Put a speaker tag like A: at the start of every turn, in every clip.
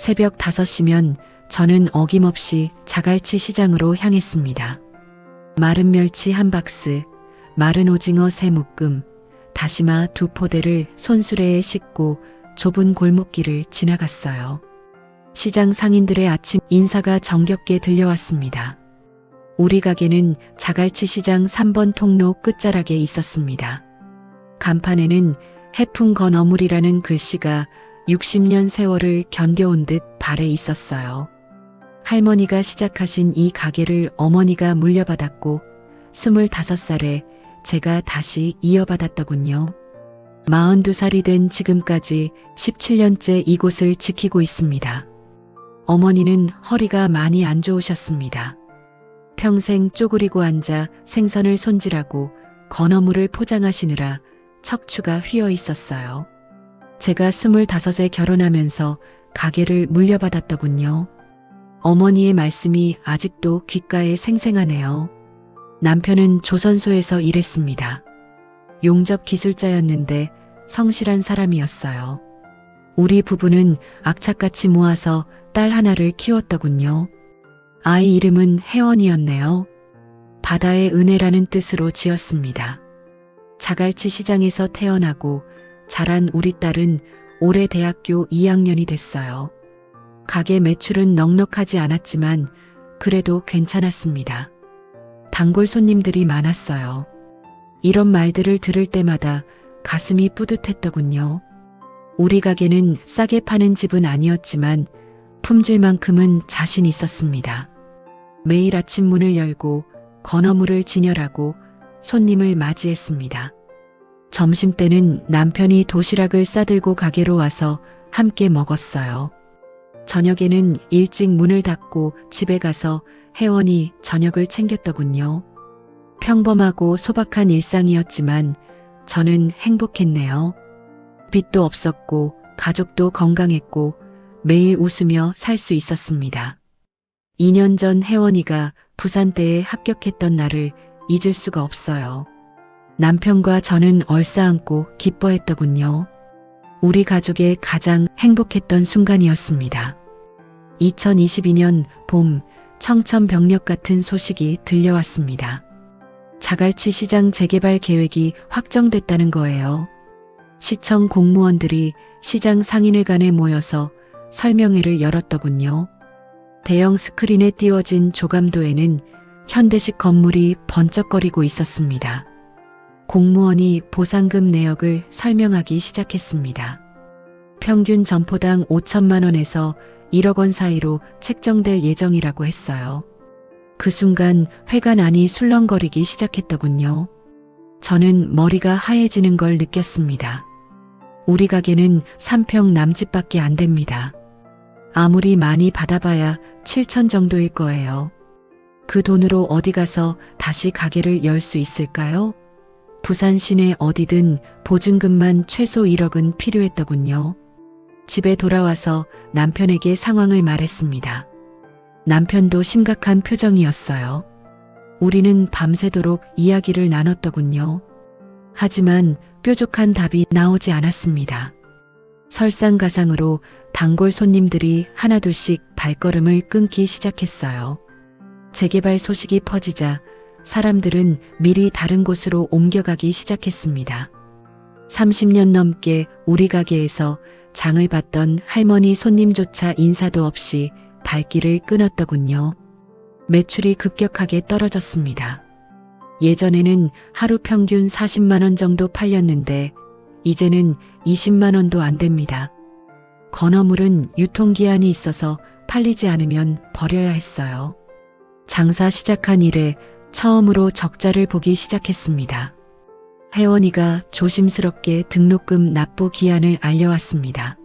A: 새벽 5시면 저는 어김없이 자갈치 시장으로 향했습니다. 마른 멸치 한 박스, 마른 오징어 3묶음, 다시마 2포대를 손수레에 싣고 좁은 골목길을 지나갔어요. 시장 상인들의 아침 인사가 정겹게 들려왔습니다. 우리 가게는 자갈치 시장 3번 통로 끝자락에 있었습니다. 간판에는 해풍 건어물이라는 글씨가 60년 세월을 견뎌온 듯 발에 있었어요. 할머니가 시작하신 이 가게를 어머니가 물려받았고 25살에 제가 다시 이어받았더군요. 42살이 된 지금까지 17년째 이곳을 지키고 있습니다. 어머니는 허리가 많이 안 좋으셨습니다. 평생 쪼그리고 앉아 생선을 손질하고 건어물을 포장하시느라 척추가 휘어 있었어요. 제가 25에 결혼하면서 가게를 물려받았더군요. 어머니의 말씀이 아직도 귓가에 생생하네요. 남편은 조선소에서 일했습니다. 용접 기술자였는데 성실한 사람이었어요. 우리 부부는 악착같이 모아서 딸 하나를 키웠더군요. 아이 이름은 혜원이었네요. 바다의 은혜라는 뜻으로 지었습니다. 자갈치 시장에서 태어나고 자란 우리 딸은 올해 대학교 2학년이 됐어요. 가게 매출은 넉넉하지 않았지만 그래도 괜찮았습니다. 단골 손님들이 많았어요. 이런 말들을 들을 때마다 가슴이 뿌듯했더군요. 우리 가게는 싸게 파는 집은 아니었지만 품질만큼은 자신 있었습니다. 매일 아침 문을 열고 건어물을 진열하고 손님을 맞이했습니다. 점심때는 남편이 도시락을 싸들고 가게로 와서 함께 먹었어요. 저녁에는 일찍 문을 닫고 집에 가서 혜원이 저녁을 챙겼더군요. 평범하고 소박한 일상이었지만 저는 행복했네요. 빚도 없었고 가족도 건강했고 매일 웃으며 살 수 있었습니다. 2년 전 혜원이가 부산대에 합격했던 날을 잊을 수가 없어요. 남편과 저는 얼싸안고 기뻐했더군요. 우리 가족의 가장 행복했던 순간이었습니다. 2022년 봄 청천벽력 같은 소식이 들려왔습니다. 자갈치 시장 재개발 계획이 확정됐다는 거예요. 시청 공무원들이 시장 상인회관에 모여서 설명회를 열었더군요. 대형 스크린에 띄워진 조감도에는 현대식 건물이 번쩍거리고 있었습니다. 공무원이 보상금 내역을 설명하기 시작했습니다. 평균 점포당 5천만 원에서 1억 원 사이로 책정될 예정이라고 했어요. 그 순간 회관 안이 술렁거리기 시작했더군요. 저는 머리가 하얘지는 걸 느꼈습니다. 우리 가게는 3평 남집밖에 안 됩니다. 아무리 많이 받아봐야 7천 정도일 거예요. 그 돈으로 어디 가서 다시 가게를 열 수 있을까요? 부산 시내 어디든 보증금만 최소 1억은 필요했더군요. 집에 돌아와서 남편에게 상황을 말했습니다. 남편도 심각한 표정이었어요. 우리는 밤새도록 이야기를 나눴더군요. 하지만 뾰족한 답이 나오지 않았습니다. 설상가상으로 단골 손님들이 하나둘씩 발걸음을 끊기 시작했어요. 재개발 소식이 퍼지자 사람들은 미리 다른 곳으로 옮겨가기 시작했습니다. 30년 넘게 우리 가게에서 장을 봤던 할머니 손님조차 인사도 없이 발길을 끊었더군요. 매출이 급격하게 떨어졌습니다. 예전에는 하루 평균 40만 원 정도 팔렸는데 이제는 20만 원도 안 됩니다. 건어물은 유통기한이 있어서 팔리지 않으면 버려야 했어요. 장사 시작한 이래 처음으로 적자를 보기 시작했습니다. 혜원이가 조심스럽게 등록금 납부 기한을 알려왔습니다.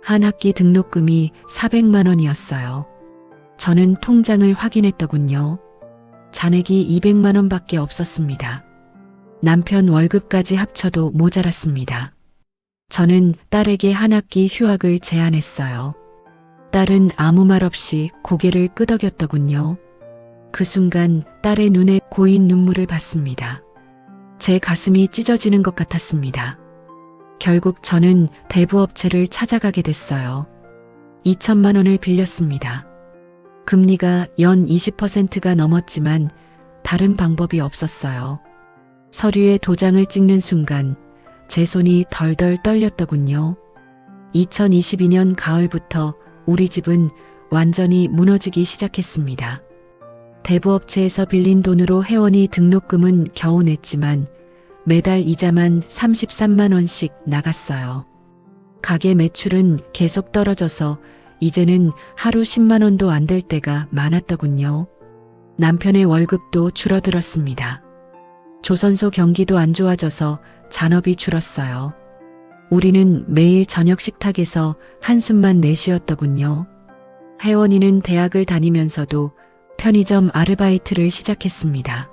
A: 한 학기 등록금이 400만 원이었어요. 저는 통장을 확인했더군요. 잔액이 200만 원밖에 없었습니다. 남편 월급까지 합쳐도 모자랐습니다. 저는 딸에게 한 학기 휴학을 제안했어요. 딸은 아무 말 없이 고개를 끄덕였더군요. 그 순간 딸의 눈에 고인 눈물을 봤습니다. 제 가슴이 찢어지는 것 같았습니다. 결국 저는 대부업체를 찾아가게 됐어요. 2천만 원을 빌렸습니다. 금리가 연 20%가 넘었지만 다른 방법이 없었어요. 서류에 도장을 찍는 순간 제 손이 덜덜 떨렸더군요. 2022년 가을부터 우리 집은 완전히 무너지기 시작했습니다. 대부업체에서 빌린 돈으로 회원이 등록금은 겨우 냈지만 매달 이자만 33만 원씩 나갔어요. 가게 매출은 계속 떨어져서 이제는 하루 10만 원도 안 될 때가 많았더군요. 남편의 월급도 줄어들었습니다. 조선소 경기도 안 좋아져서 잔업이 줄었어요. 우리는 매일 저녁 식탁에서 한숨만 내쉬었더군요. 혜원이는 대학을 다니면서도 편의점 아르바이트를 시작했습니다.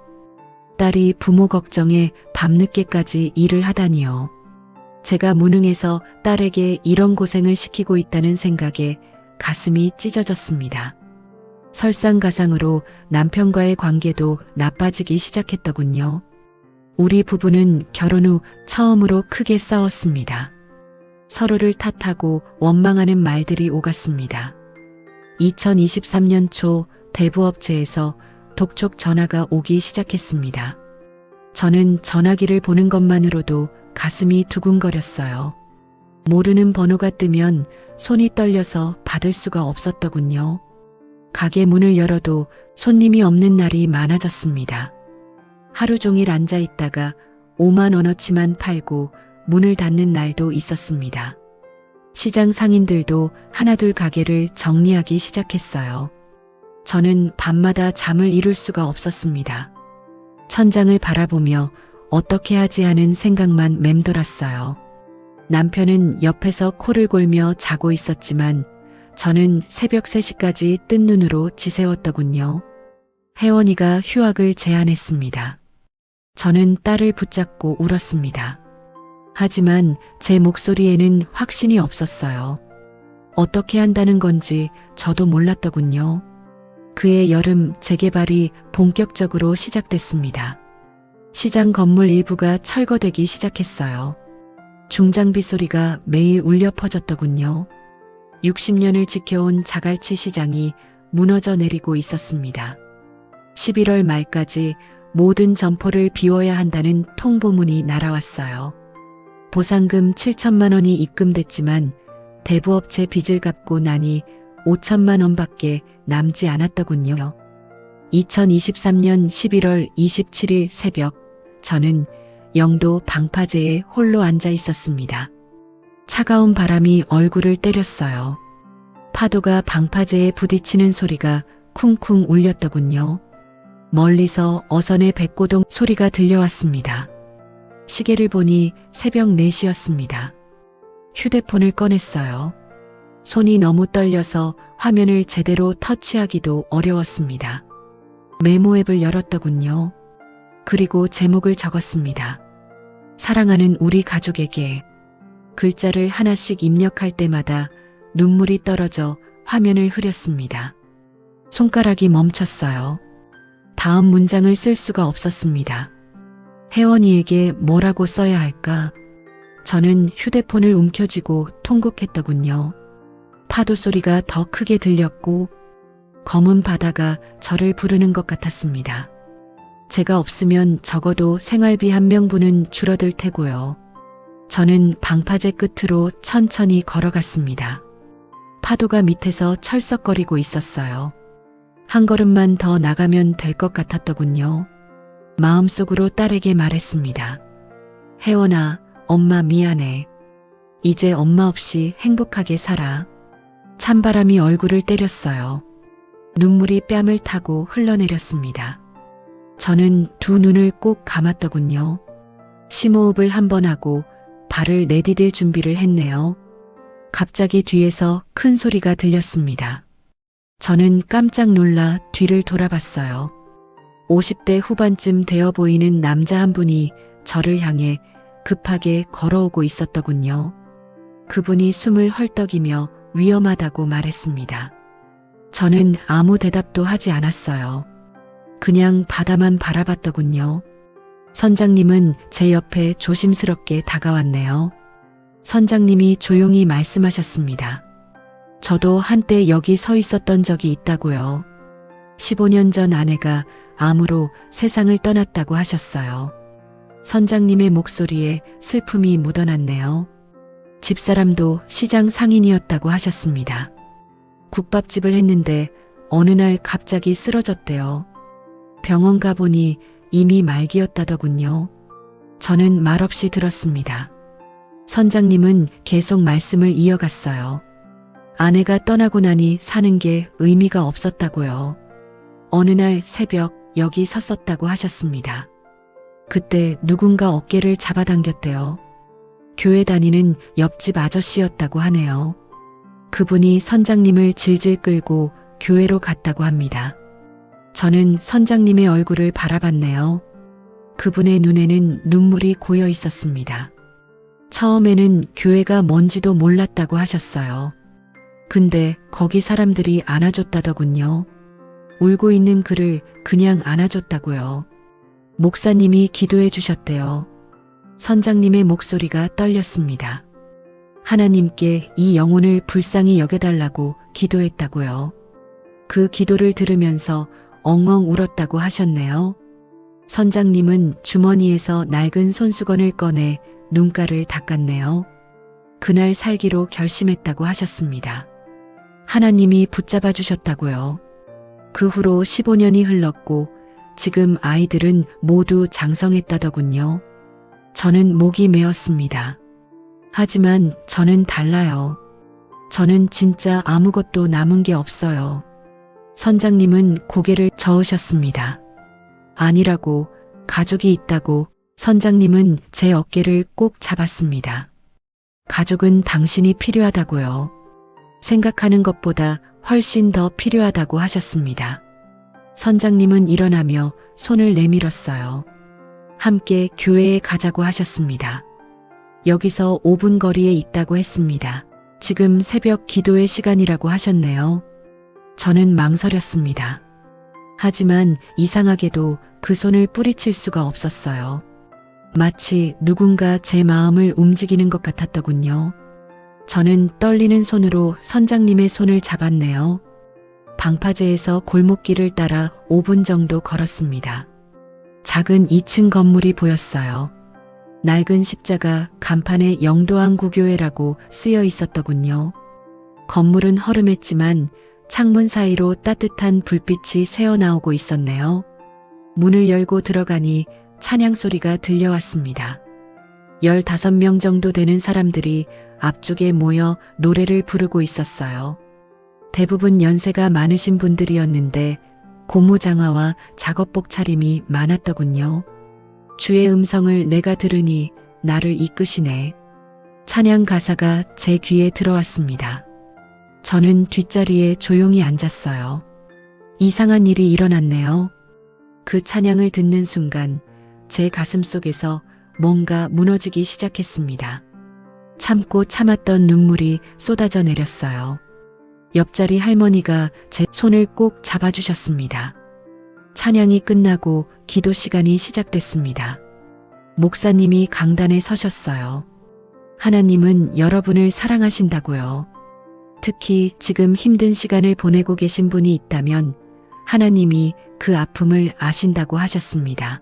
A: 딸이 부모 걱정에 밤늦게까지 일을 하다니요. 제가 무능해서 딸에게 이런 고생을 시키고 있다는 생각에 가슴이 찢어졌습니다. 설상가상으로 남편과의 관계도 나빠지기 시작했더군요. 우리 부부는 결혼 후 처음으로 크게 싸웠습니다. 서로를 탓하고 원망하는 말들이 오갔습니다. 2023년 초 대부업체에서 독촉 전화가 오기 시작했습니다. 저는 전화기를 보는 것만으로도 가슴이 두근거렸어요. 모르는 번호가 뜨면 손이 떨려서 받을 수가 없었더군요. 가게 문을 열어도 손님이 없는 날이 많아졌습니다. 하루 종일 앉아 있다가 5만 원어치만 팔고 문을 닫는 날도 있었습니다. 시장 상인들도 하나둘 가게를 정리하기 시작했어요. 저는 밤마다 잠을 이룰 수가 없었습니다. 천장을 바라보며 어떻게 하지 하는 생각만 맴돌았어요. 남편은 옆에서 코를 골며 자고 있었지만 저는 새벽 3시까지 뜬 눈으로 지새웠더군요. 혜원이가 휴학을 제안했습니다. 저는 딸을 붙잡고 울었습니다. 하지만 제 목소리에는 확신이 없었어요. 어떻게 한다는 건지 저도 몰랐더군요. 그해 여름 재개발이 본격적으로 시작됐습니다. 시장 건물 일부가 철거되기 시작했어요. 중장비 소리가 매일 울려 퍼졌더군요. 60년을 지켜온 자갈치 시장이 무너져 내리고 있었습니다. 11월 말까지 모든 점포를 비워야 한다는 통보문이 날아왔어요. 보상금 7천만 원이 입금됐지만 대부업체 빚을 갚고 나니 5천만 원밖에 남지 않았더군요. 2023년 11월 27일 새벽, 저는 영도 방파제에 홀로 앉아 있었습니다. 차가운 바람이 얼굴을 때렸어요. 파도가 방파제에 부딪히는 소리가 쿵쿵 울렸더군요. 멀리서 어선의 백고동 소리가 들려왔습니다. 시계를 보니 새벽 4시였습니다. 휴대폰을 꺼냈어요. 손이 너무 떨려서 화면을 제대로 터치하기도 어려웠습니다. 메모 앱을 열었더군요. 그리고 제목을 적었습니다. 사랑하는 우리 가족에게. 글자를 하나씩 입력할 때마다 눈물이 떨어져 화면을 흐렸습니다. 손가락이 멈췄어요. 다음 문장을 쓸 수가 없었습니다. 혜원이에게 뭐라고 써야 할까? 저는 휴대폰을 움켜쥐고 통곡했더군요. 파도 소리가 더 크게 들렸고 검은 바다가 저를 부르는 것 같았습니다. 제가 없으면 적어도 생활비 한 명분은 줄어들 테고요. 저는 방파제 끝으로 천천히 걸어갔습니다. 파도가 밑에서 철썩거리고 있었어요. 한 걸음만 더 나가면 될 것 같았더군요. 마음속으로 딸에게 말했습니다. 혜원아, 엄마 미안해. 이제 엄마 없이 행복하게 살아. 찬바람이 얼굴을 때렸어요. 눈물이 뺨을 타고 흘러내렸습니다. 저는 두 눈을 꼭 감았더군요. 심호흡을 한 번 하고 발을 내디딜 준비를 했네요. 갑자기 뒤에서 큰 소리가 들렸습니다. 저는 깜짝 놀라 뒤를 돌아봤어요. 50대 후반쯤 되어 보이는 남자 한 분이 저를 향해 급하게 걸어오고 있었더군요. 그분이 숨을 헐떡이며 위험하다고 말했습니다. 저는 아무 대답도 하지 않았어요. 그냥 바다만 바라봤더군요. 선장님은 제 옆에 조심스럽게 다가왔네요. 선장님이 조용히 말씀하셨습니다. 저도 한때 여기 서 있었던 적이 있다고요. 15년 전 아내가 암으로 세상을 떠났다고 하셨어요. 선장님의 목소리에 슬픔이 묻어났네요. 집사람도 시장 상인이었다고 하셨습니다. 국밥집을 했는데 어느 날 갑자기 쓰러졌대요. 병원 가보니 이미 말기였다더군요. 저는 말없이 들었습니다. 선장님은 계속 말씀을 이어갔어요. 아내가 떠나고 나니 사는 게 의미가 없었다고요. 어느 날 새벽 여기 섰었다고 하셨습니다. 그때 누군가 어깨를 잡아당겼대요. 교회 다니는 옆집 아저씨였다고 하네요. 그분이 선장님을 질질 끌고 교회로 갔다고 합니다. 저는 선장님의 얼굴을 바라봤네요. 그분의 눈에는 눈물이 고여 있었습니다. 처음에는 교회가 뭔지도 몰랐다고 하셨어요. 근데 거기 사람들이 안아줬다더군요. 울고 있는 그를 그냥 안아줬다고요. 목사님이 기도해 주셨대요. 선장님의 목소리가 떨렸습니다. 하나님께 이 영혼을 불쌍히 여겨달라고 기도했다고요. 그 기도를 들으면서 엉엉 울었다고 하셨네요. 선장님은 주머니에서 낡은 손수건을 꺼내 눈가를 닦았네요. 그날 살기로 결심했다고 하셨습니다. 하나님이 붙잡아 주셨다고요. 그 후로 15년이 흘렀고 지금 아이들은 모두 장성했다더군요. 저는 목이 메었습니다. 하지만 저는 달라요. 저는 진짜 아무것도 남은 게 없어요. 선장님은 고개를 저으셨습니다. 아니라고, 가족이 있다고. 선장님은 제 어깨를 꼭 잡았습니다. 가족은 당신이 필요하다고요. 생각하는 것보다 훨씬 더 필요하다고 하셨습니다. 선장님은 일어나며 손을 내밀었어요. 함께 교회에 가자고 하셨습니다. 여기서 5분 거리에 있다고 했습니다. 지금 새벽 기도의 시간이라고 하셨네요. 저는 망설였습니다. 하지만 이상하게도 그 손을 뿌리칠 수가 없었어요. 마치 누군가 제 마음을 움직이는 것 같았더군요. 저는 떨리는 손으로 선장님의 손을 잡았네요. 방파제에서 골목길을 따라 5분 정도 걸었습니다. 작은 2층 건물이 보였어요. 낡은 십자가 간판에 영도항구교회라고 쓰여 있었더군요. 건물은 허름했지만 창문 사이로 따뜻한 불빛이 새어나오고 있었네요. 문을 열고 들어가니 찬양 소리가 들려왔습니다. 15명 정도 되는 사람들이 앞쪽에 모여 노래를 부르고 있었어요. 대부분 연세가 많으신 분들이었는데 고무장화와 작업복 차림이 많았더군요. 주의 음성을 내가 들으니 나를 이끄시네. 찬양 가사가 제 귀에 들어왔습니다. 저는 뒷자리에 조용히 앉았어요. 이상한 일이 일어났네요. 그 찬양을 듣는 순간 제 가슴 속에서 뭔가 무너지기 시작했습니다. 참고 참았던 눈물이 쏟아져 내렸어요. 옆자리 할머니가 제 손을 꼭 잡아주셨습니다. 찬양이 끝나고 기도 시간이 시작됐습니다. 목사님이 강단에 서셨어요. 하나님은 여러분을 사랑하신다고요. 특히 지금 힘든 시간을 보내고 계신 분이 있다면 하나님이 그 아픔을 아신다고 하셨습니다.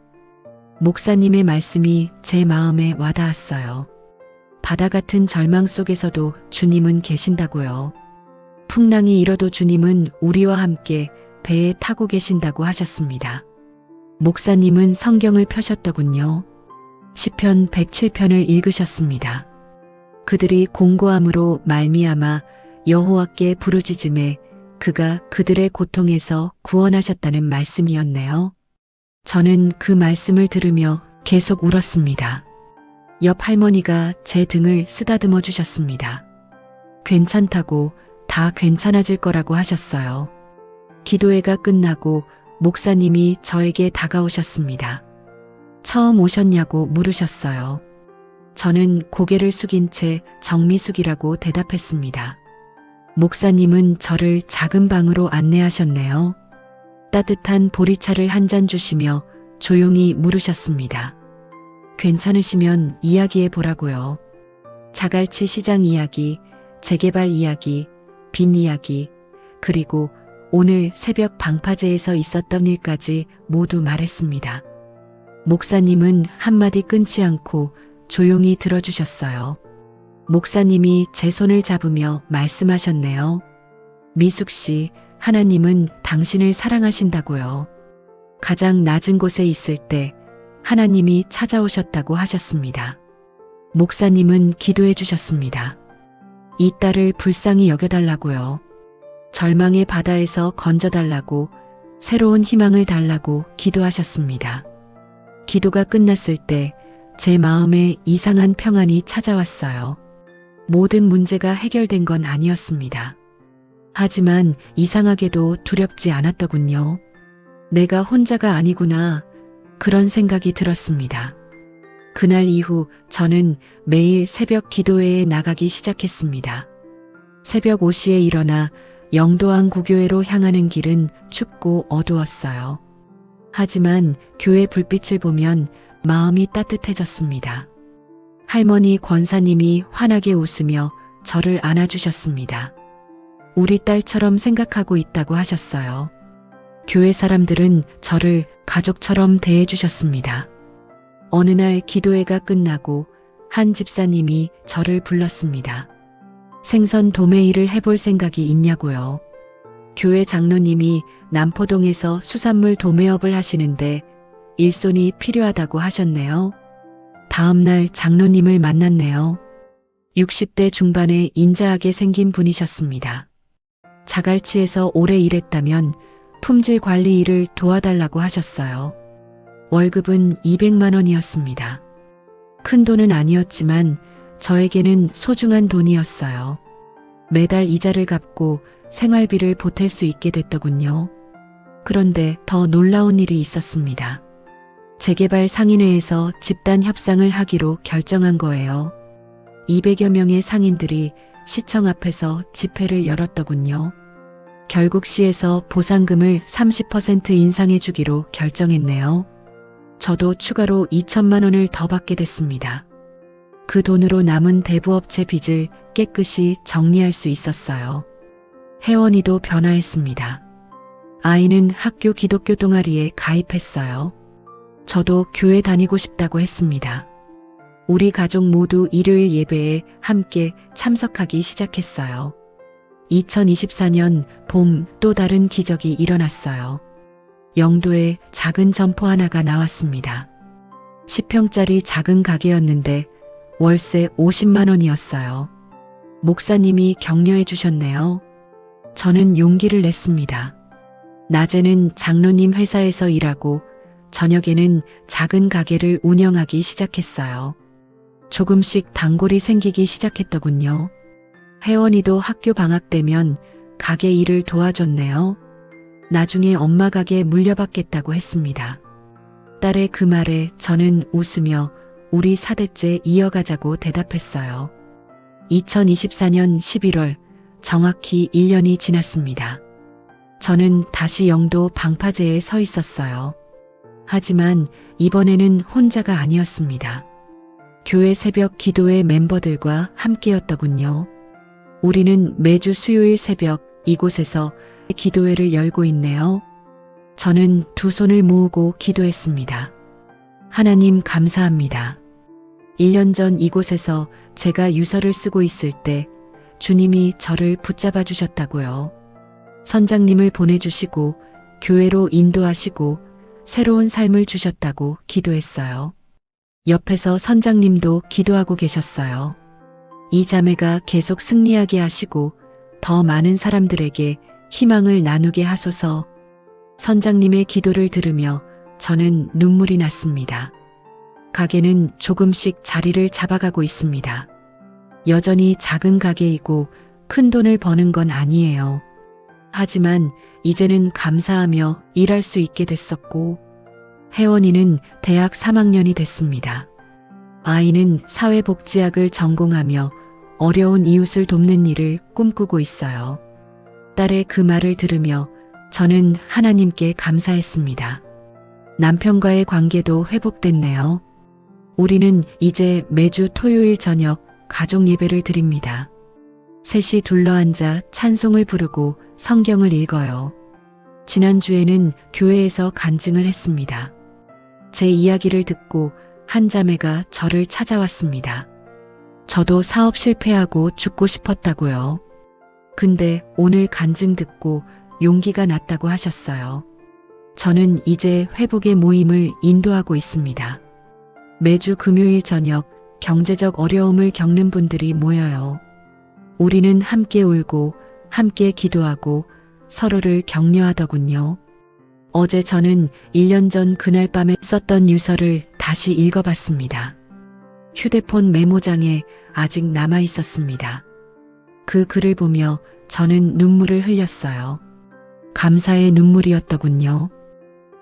A: 목사님의 말씀이 제 마음에 와닿았어요. 바다 같은 절망 속에서도 주님은 계신다고요. 풍랑이 일어도 주님은 우리와 함께 배에 타고 계신다고 하셨습니다. 목사님은 성경을 펴셨더군요. 시편 107편을 읽으셨습니다. 그들이 공고함으로 말미암아 여호와께 부르짖음에 그가 그들의 고통에서 구원하셨다는 말씀이었네요. 저는 그 말씀을 들으며 계속 울었습니다. 옆 할머니가 제 등을 쓰다듬어 주셨습니다. 괜찮다고, 다 괜찮아질 거라고 하셨어요. 기도회가 끝나고 목사님이 저에게 다가오셨습니다. 처음 오셨냐고 물으셨어요. 저는 고개를 숙인 채 정미숙이라고 대답했습니다. 목사님은 저를 작은 방으로 안내하셨네요. 따뜻한 보리차를 한 잔 주시며 조용히 물으셨습니다. 괜찮으시면 이야기해 보라고요. 자갈치 시장 이야기, 재개발 이야기, 빈 이야기, 그리고 오늘 새벽 방파제에서 있었던 일까지 모두 말했습니다. 목사님은 한마디 끊지 않고 조용히 들어주셨어요. 목사님이 제 손을 잡으며 말씀하셨네요. 미숙 씨, 하나님은 당신을 사랑하신다고요. 가장 낮은 곳에 있을 때 하나님이 찾아오셨다고 하셨습니다. 목사님은 기도해 주셨습니다. 이 딸을 불쌍히 여겨달라고요. 절망의 바다에서 건져달라고, 새로운 희망을 달라고 기도하셨습니다. 기도가 끝났을 때 제 마음에 이상한 평안이 찾아왔어요. 모든 문제가 해결된 건 아니었습니다. 하지만 이상하게도 두렵지 않았더군요. 내가 혼자가 아니구나, 그런 생각이 들었습니다. 그날 이후 저는 매일 새벽 기도회에 나가기 시작했습니다. 새벽 5시에 일어나 영도항 구교회로 향하는 길은 춥고 어두웠어요. 하지만 교회 불빛을 보면 마음이 따뜻해졌습니다. 할머니 권사님이 환하게 웃으며 저를 안아주셨습니다. 우리 딸처럼 생각하고 있다고 하셨어요. 교회 사람들은 저를 가족처럼 대해주셨습니다. 어느 날 기도회가 끝나고 한 집사님이 저를 불렀습니다. 생선 도매일을 해볼 생각이 있냐고요. 교회 장로님이 남포동에서 수산물 도매업을 하시는데 일손이 필요하다고 하셨네요. 다음 날 장로님을 만났네요. 60대 중반에 인자하게 생긴 분이셨습니다. 자갈치에서 오래 일했다면 품질 관리 일을 도와달라고 하셨어요. 월급은 200만 원이었습니다. 큰 돈은 아니었지만 저에게는 소중한 돈이었어요. 매달 이자를 갚고 생활비를 보탤 수 있게 됐더군요. 그런데 더 놀라운 일이 있었습니다. 재개발 상인회에서 집단 협상을 하기로 결정한 거예요. 200여 명의 상인들이 시청 앞에서 집회를 열었더군요. 결국 시에서 보상금을 30% 인상해 주기로 결정했네요. 저도 추가로 2천만 원을 더 받게 됐습니다. 그 돈으로 남은 대부업체 빚을 깨끗이 정리할 수 있었어요. 혜원이도 변화했습니다. 아이는 학교 기독교 동아리에 가입했어요. 저도 교회 다니고 싶다고 했습니다. 우리 가족 모두 일요일 예배에 함께 참석하기 시작했어요. 2024년 봄 또 다른 기적이 일어났어요. 영도에 작은 점포 하나가 나왔습니다. 10평짜리 작은 가게였는데 월세 50만 원이었어요. 목사님이 격려해 주셨네요. 저는 용기를 냈습니다. 낮에는 장로님 회사에서 일하고 저녁에는 작은 가게를 운영하기 시작했어요. 조금씩 단골이 생기기 시작했더군요. 혜원이도 학교 방학 되면 가게 일을 도와줬네요. 나중에 엄마 가게 물려받겠다고 했습니다. 딸의 그 말에 저는 웃으며 우리 4대째 이어가자고 대답했어요. 2024년 11월 정확히 1년이 지났습니다. 저는 다시 영도 방파제에 서 있었어요. 하지만 이번에는 혼자가 아니었습니다. 교회 새벽 기도회 멤버들과 함께였더군요. 우리는 매주 수요일 새벽 이곳에서 기도회를 열고 있네요. 저는 두 손을 모으고 기도했습니다. 하나님 감사합니다. 1년 전 이곳에서 제가 유서를 쓰고 있을 때 주님이 저를 붙잡아 주셨다고요. 선장님을 보내주시고 교회로 인도하시고 새로운 삶을 주셨다고 기도했어요. 옆에서 선장님도 기도하고 계셨어요. 이 자매가 계속 승리하게 하시고 더 많은 사람들에게 희망을 나누게 하소서. 선장님의 기도를 들으며 저는 눈물이 났습니다. 가게는 조금씩 자리를 잡아가고 있습니다. 여전히 작은 가게이고 큰 돈을 버는 건 아니에요. 하지만 이제는 감사하며 일할 수 있게 됐었고, 혜원이는 대학 3학년이 됐습니다. 아이는 사회복지학을 전공하며 어려운 이웃을 돕는 일을 꿈꾸고 있어요. 딸의 그 말을 들으며 저는 하나님께 감사했습니다. 남편과의 관계도 회복됐네요. 우리는 이제 매주 토요일 저녁 가족 예배를 드립니다. 셋이 둘러앉아 찬송을 부르고 성경을 읽어요. 지난주에는 교회에서 간증을 했습니다. 제 이야기를 듣고 한 자매가 저를 찾아왔습니다. 저도 사업 실패하고 죽고 싶었다고요. 근데 오늘 간증 듣고 용기가 났다고 하셨어요. 저는 이제 회복의 모임을 인도하고 있습니다. 매주 금요일 저녁 경제적 어려움을 겪는 분들이 모여요. 우리는 함께 울고 함께 기도하고 서로를 격려하더군요. 어제 저는 1년 전 그날 밤에 썼던 유서를 다시 읽어봤습니다. 휴대폰 메모장에 아직 남아 있었습니다. 그 글을 보며 저는 눈물을 흘렸어요. 감사의 눈물이었더군요.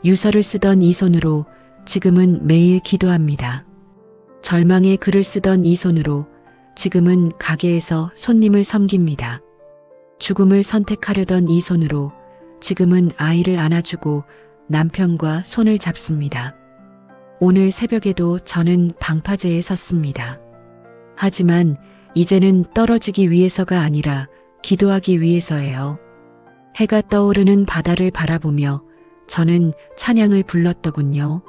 A: 유서를 쓰던 이 손으로 지금은 매일 기도합니다. 절망의 글을 쓰던 이 손으로 지금은 가게에서 손님을 섬깁니다. 죽음을 선택하려던 이 손으로 지금은 아이를 안아주고 남편과 손을 잡습니다. 오늘 새벽에도 저는 방파제에 섰습니다. 하지만 이제는 떨어지기 위해서가 아니라 기도하기 위해서예요. 해가 떠오르는 바다를 바라보며 저는 찬양을 불렀더군요.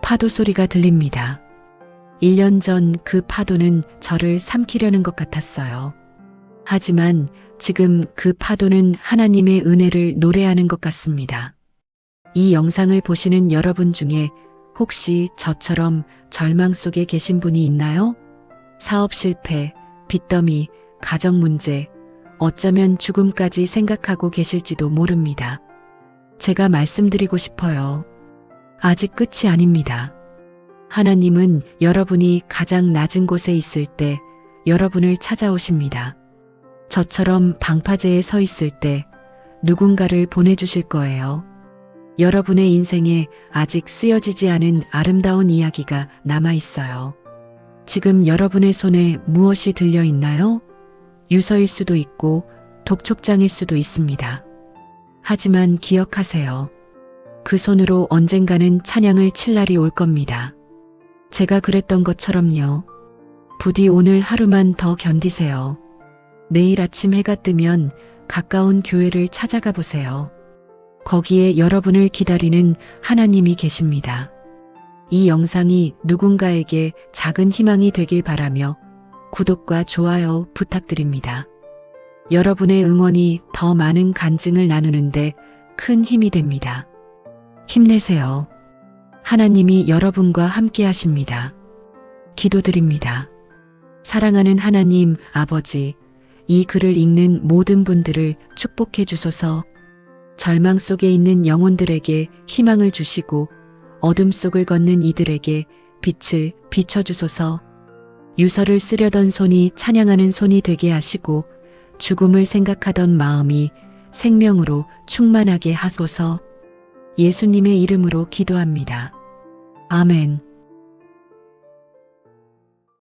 A: 파도 소리가 들립니다. 1년 전 그 파도는 저를 삼키려는 것 같았어요. 하지만 지금 그 파도는 하나님의 은혜를 노래하는 것 같습니다. 이 영상을 보시는 여러분 중에 혹시 저처럼 절망 속에 계신 분이 있나요? 사업 실패, 빚더미, 가정 문제, 어쩌면 죽음까지 생각하고 계실지도 모릅니다. 제가 말씀드리고 싶어요. 아직 끝이 아닙니다. 하나님은 여러분이 가장 낮은 곳에 있을 때 여러분을 찾아오십니다. 저처럼 방파제에 서 있을 때 누군가를 보내주실 거예요. 여러분의 인생에 아직 쓰여지지 않은 아름다운 이야기가 남아 있어요. 지금 여러분의 손에 무엇이 들려 있나요? 유서일 수도 있고 독촉장일 수도 있습니다. 하지만 기억하세요. 그 손으로 언젠가는 찬양을 칠 날이 올 겁니다. 제가 그랬던 것처럼요. 부디 오늘 하루만 더 견디세요. 내일 아침 해가 뜨면 가까운 교회를 찾아가 보세요. 거기에 여러분을 기다리는 하나님이 계십니다. 이 영상이 누군가에게 작은 희망이 되길 바라며 구독과 좋아요 부탁드립니다. 여러분의 응원이 더 많은 간증을 나누는데 큰 힘이 됩니다. 힘내세요. 하나님이 여러분과 함께 하십니다. 기도드립니다. 사랑하는 하나님 아버지, 이 글을 읽는 모든 분들을 축복해 주소서. 절망 속에 있는 영혼들에게 희망을 주시고 어둠 속을 걷는 이들에게 빛을 비춰주소서. 유서를 쓰려던 손이 찬양하는 손이 되게 하시고 죽음을 생각하던 마음이 생명으로 충만하게 하소서. 예수님의 이름으로 기도합니다. 아멘.